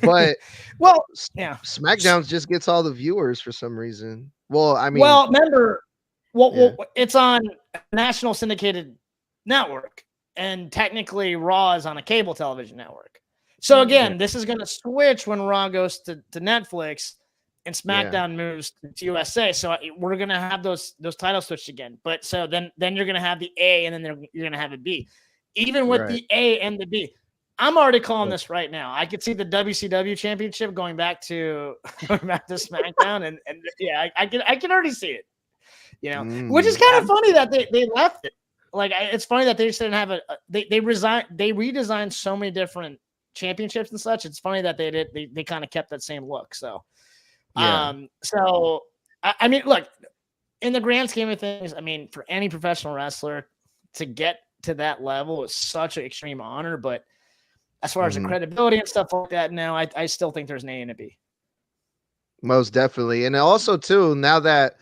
But SmackDown just gets all the viewers for some reason. Well, I mean, remember, it's on national syndicated network, and technically Raw is on a cable television network. So again, this is going to switch when Raw goes to Netflix and SmackDown moves to USA. So we're going to have those titles switched again. But so then you're going to have the A, and then you're going to have a B. Even with the A and the B, I'm already calling this right now. I could see the WCW championship going back to SmackDown, and I can already see it. Which is kind of funny that they left it. Like, it's funny that they just didn't have they redesigned so many different championships and such. It's funny that they kind of kept that same look. So, I mean, look, in the grand scheme of things, I mean, for any professional wrestler to get to that level is such an extreme honor. But as far as the credibility and stuff like that, now I still think there's an A and a B. Most definitely. And also too, now that,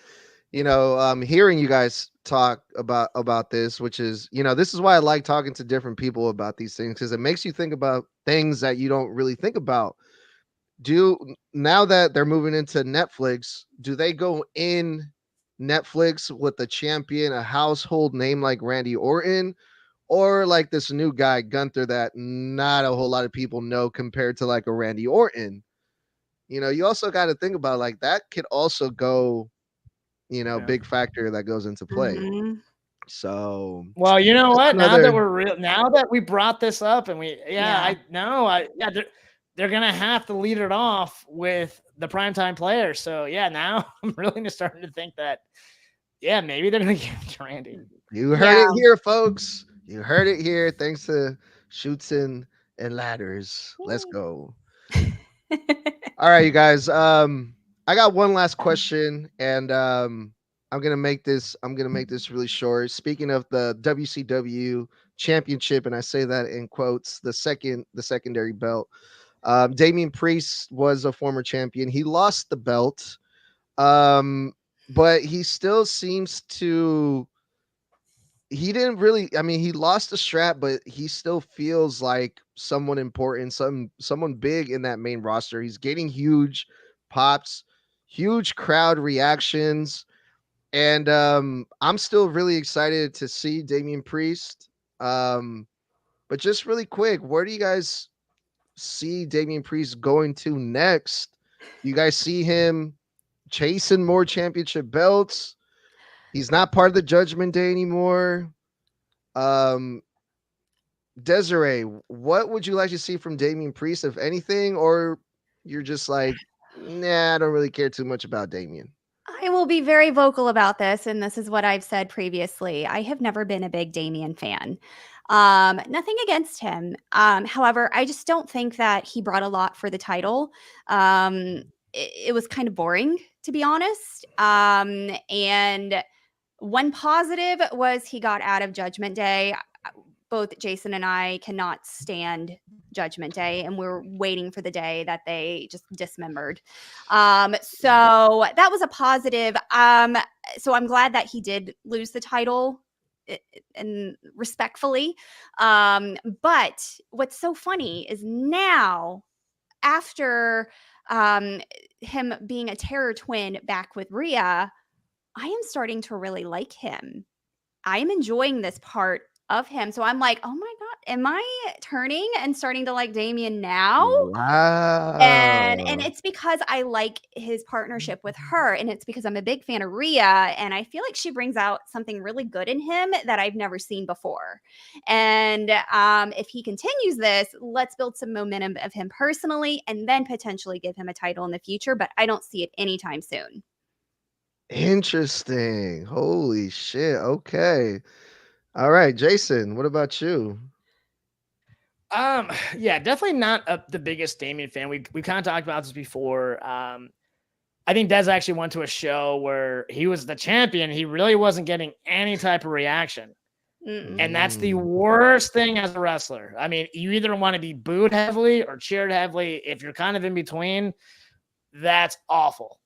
hearing you guys talk about this, which is, this is why I like talking to different people about these things, because it makes you think about things that you don't really think about. Now that they're moving into Netflix, do they go in Netflix with the champion, a household name like Randy Orton, or like this new guy, Gunther, that not a whole lot of people know compared to like a Randy Orton? You also got to think about like that could also go, big factor that goes into play. So, well, you know what? Now that we brought this up and they're going to have to lead it off with the primetime player. So yeah, now I'm really starting to think that yeah, maybe they're gonna give it to Randy. You heard Yeah. it here, folks. You heard it here. Thanks to Shoots and Ladders. Let's go. All right, you guys. I got one last question, and I'm gonna make this really short. Speaking of the WCW championship, and I say that in quotes, the secondary belt. Damian Priest was a former champion. He lost the belt, but he still seems to. He didn't really. I mean, he lost the strap, but he still feels like someone important, someone big in that main roster. He's getting huge pops, huge crowd reactions, and I'm still really excited to see Damian Priest. But just really quick, where do you guys see Damian Priest going to next? You guys see him chasing more championship belts? He's not part of the Judgment Day anymore. Desiree, what would you like to see from Damian Priest, if anything, or you're just like, nah, I don't really care too much about Damian? I will be very vocal about this, and this is what I've said previously. I have never been a big Damian fan. Nothing against him. However, I just don't think that he brought a lot for the title. It was kind of boring, to be honest. And one positive was he got out of Judgment Day. Both Jason and I cannot stand Judgment Day, and we're waiting for the day that they just dismembered. So that was a positive. So I'm glad that he did lose the title, and respectfully. But what's so funny is now, after him being a terror twin back with Rhea, I am starting to really like him. I am enjoying this part of him. So I'm like, oh my God, am I turning and starting to like Damian now? Wow. And it's because I like his partnership with her. And it's because I'm a big fan of Rhea. And I feel like she brings out something really good in him that I've never seen before. And if he continues this, let's build some momentum of him personally and then potentially give him a title in the future. But I don't see it anytime soon. Interesting. Holy shit. Okay. All right, Jason, what about you? Yeah, definitely not the biggest Damian fan. We kind of talked about this before. I think Des actually went to a show where he was the champion. He really wasn't getting any type of reaction. And that's the worst thing as a wrestler. I mean, you either want to be booed heavily or cheered heavily. If you're kind of in between, that's awful.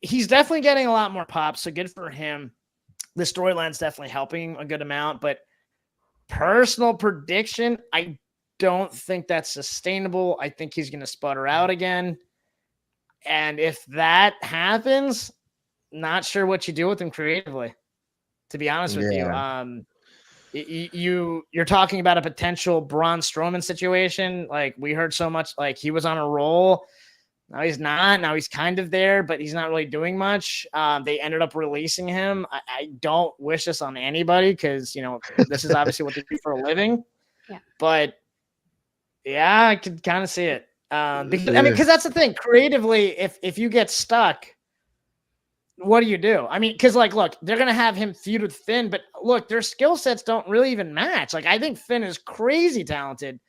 He's definitely getting a lot more pops, so good for him. The storyline's definitely helping a good amount, but personal prediction, I don't think that's sustainable. I think he's going to sputter out again. And if that happens, not sure what you do with him creatively, to be honest with you. You're talking about a potential Braun Strowman situation. Like, we heard so much, like he was on a roll. Now he's not. Now he's kind of there, but he's not really doing much. They ended up releasing him. I don't wish this on anybody because, you know, this is obviously what they do for a living. Yeah. But, yeah, I could kind of see it. Because that's the thing. Creatively, if you get stuck, what do? I mean, because, like, look, they're going to have him feud with Finn, but, look, their skill sets don't really even match. Like, I think Finn is crazy talented.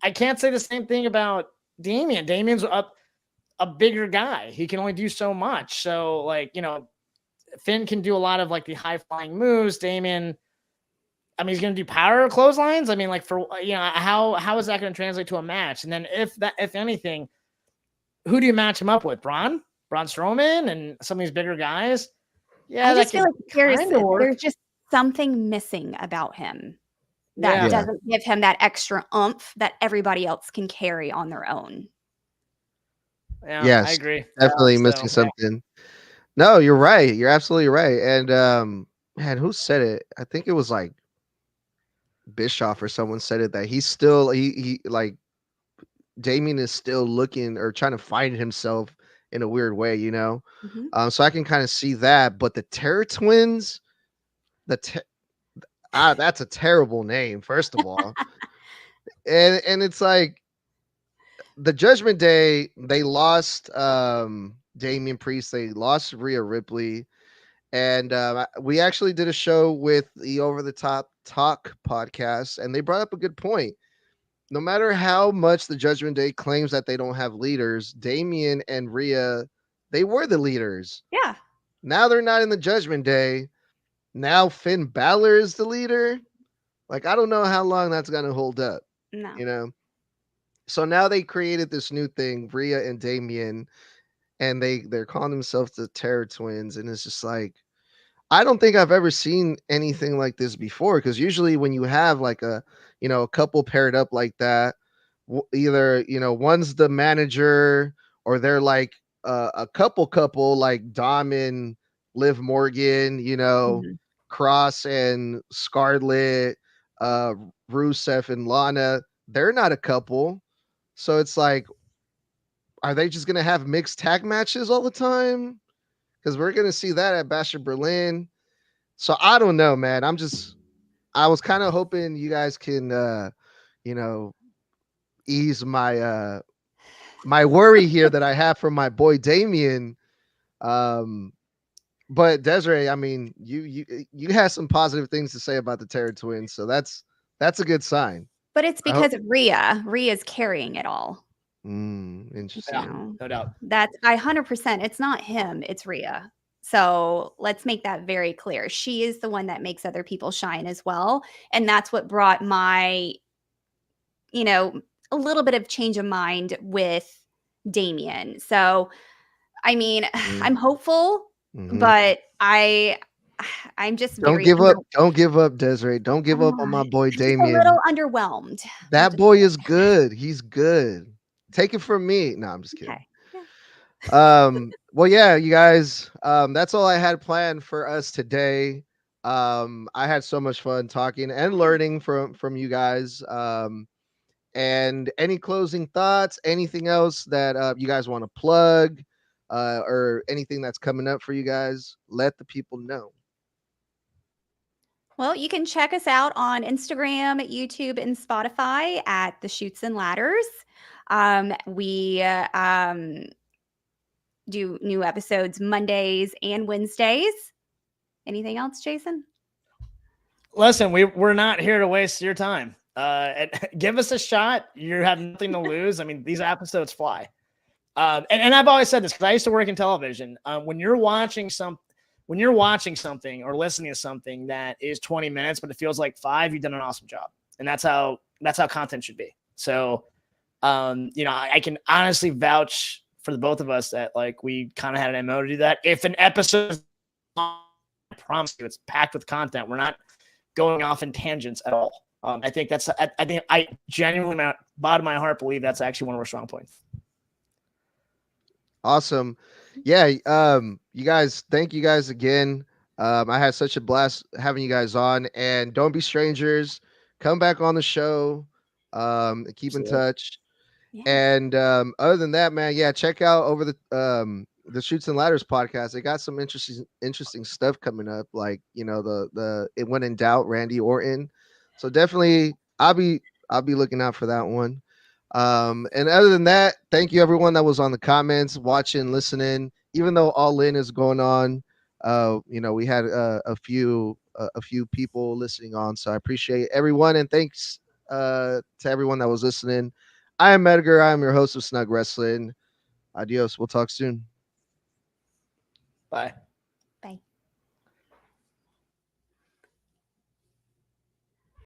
I can't say the same thing about Damian. Damian's a bigger guy. He can only do so much. So, like, you know, Finn can do a lot of like the high flying moves. Damian, I mean, he's going to do power clotheslines. I mean, like, for, you know, how is that going to translate to a match? And then if anything, who do you match him up with? Braun Strowman and some of these bigger guys? Yeah. I just feel like there's just something missing about him that doesn't give him that extra oomph that everybody else can carry on their own. Yeah, yes, I agree. Definitely missing something. No, you're right. You're absolutely right. And man, who said it? I think it was like Bischoff or someone said it, that he's still he like Damien is still looking or trying to find himself in a weird way, you know. So I can kind of see that. But the Terror Twins, that's a terrible name, first of all. and it's like, the Judgment Day, they lost Damian Priest. They lost Rhea Ripley. And we actually did a show with the Over the Top Talk podcast, and they brought up a good point. No matter how much the Judgment Day claims that they don't have leaders, Damian and Rhea, they were the leaders. Yeah. Now they're not in the Judgment Day. Now Finn Balor is the leader. Like, I don't know how long that's going to hold up, No. you know? So now they created this new thing, Rhea and Damian, and they're calling themselves the Terror Twins. And it's just like, I don't think I've ever seen anything like this before, because usually when you have like a couple paired up like that, either one's the manager or they're like a couple like Dom and Liv Morgan, Mhm. Cross and Scarlett, uh, Rusev and Lana. They're not a couple, so it's like, are they just gonna have mixed tag matches all the time? Because we're gonna see that at Bash of Berlin. So I don't know, man. I was kind of hoping you guys can you know, ease my worry here that I have from my boy Damien. Um but Desiree, I mean, you had some positive things to say about the Terror Twins, so that's a good sign. But it's I hope because of Rhea. Rhea's carrying it all. Interesting. Yeah, No. no doubt. That's 100%. It's not him, it's Rhea. So let's make that very clear. She is the one that makes other people shine as well. And that's what brought my, a little bit of change of mind with Damien. So, I mean, I'm hopeful, Mhm. but I'm just Don't very give up. Don't give up, Desiree. Don't give up on my I'm boy just a Damien. little underwhelmed. That boy is good. He's good. Take it from me. No, I'm just kidding. Okay. Yeah. Well, yeah, you guys, that's all I had planned for us today. I had so much fun talking and learning from you guys. And any closing thoughts, anything else that you guys want to plug, or anything that's coming up for you guys, let the people know. Well, you can check us out on Instagram, YouTube, and Spotify at the Shoots and Ladders. We do new episodes Mondays and Wednesdays. Anything else, Jason? Listen, we're not here to waste your time. Give us a shot. You have nothing to lose. I mean, these episodes fly. And I've always said this because I used to work in television. When you're watching something or listening to something that is 20 minutes, but it feels like 5, you've done an awesome job. And that's how content should be. So, I can honestly vouch for the both of us that like we kind of had an MO to do that. If an episode, I promise you, it's packed with content. We're not going off in tangents at all. I think I genuinely, bottom of my heart, believe that's actually one of our strong points. Awesome. Yeah. You guys, thank you guys again. I had such a blast having you guys on, and don't be strangers. Come back on the show. Keep in touch. Yeah. And other than that, man, yeah, check out over the Shoots and Ladders podcast. They got some interesting stuff coming up, like the it When in Doubt, Randy Orton. So definitely, I'll be looking out for that one. And other than that, thank you everyone that was on the comments, watching, listening. Even though All In is going on, we had a few people listening on, so I appreciate everyone, and thanks to everyone that was listening. I am Edgar. I am your host of Snug Wrestling. Adios. We'll talk soon. Bye.